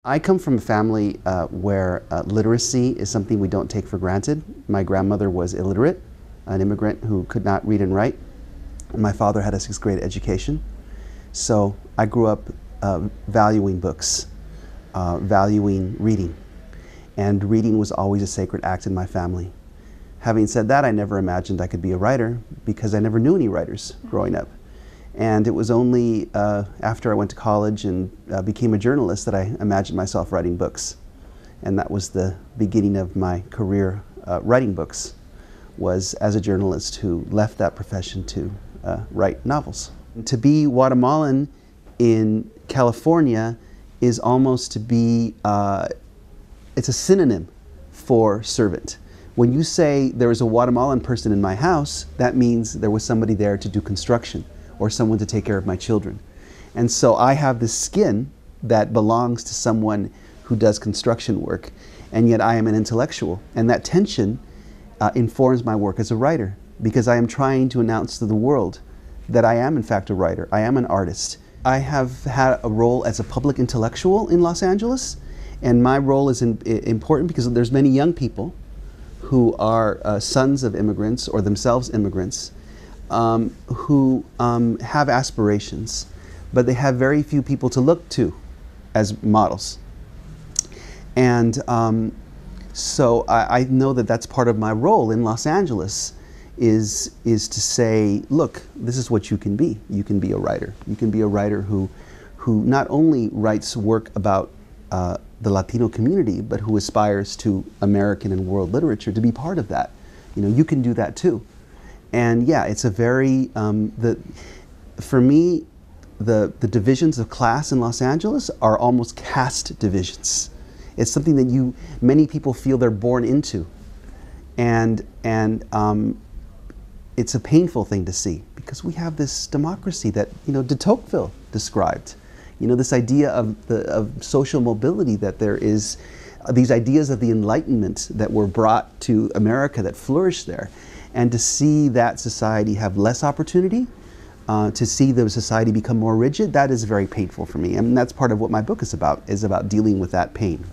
I come from a family where literacy is something we don't take for granted. My grandmother was illiterate, an immigrant who could not read and write. My father had a 6th grade education. So I grew up valuing books, valuing reading. And reading was always a sacred act in my family. Having said that, I never imagined I could be a writer because I never knew any writers growing up. And it was only after I went to college and became a journalist that I imagined myself writing books. And that was the beginning of my career writing books, was as a journalist who left that profession to write novels. To be Guatemalan in California is almost to be, it's a synonym for servant. When you say there is a Guatemalan person in my house, that means there was somebody there to do construction, or someone to take care of my children. And so I have this skin that belongs to someone who does construction work, and yet I am an intellectual. And that tension informs my work as a writer, because I am trying to announce to the world that I am in fact a writer, I am an artist. I have had a role as a public intellectual in Los Angeles, and my role is important because there's many young people who are sons of immigrants or themselves immigrants, who have aspirations, but they have very few people to look to as models. And so I know that that's part of my role in Los Angeles, is to say, look, this is what you can be. You can be a writer. You can be a writer who not only writes work about the Latino community, but who aspires to American and world literature, to be part of that. You know, you can do that too. And yeah, it's a very, for me, the divisions of class in Los Angeles are almost caste divisions. It's something that many people feel they're born into. And it's a painful thing to see, because we have this democracy that, de Tocqueville described. This idea of social mobility, that there is these ideas of the Enlightenment that were brought to America that flourished there. And to see that society have less opportunity, to see the society become more rigid, that is very painful for me. And that's part of what my book is about dealing with that pain.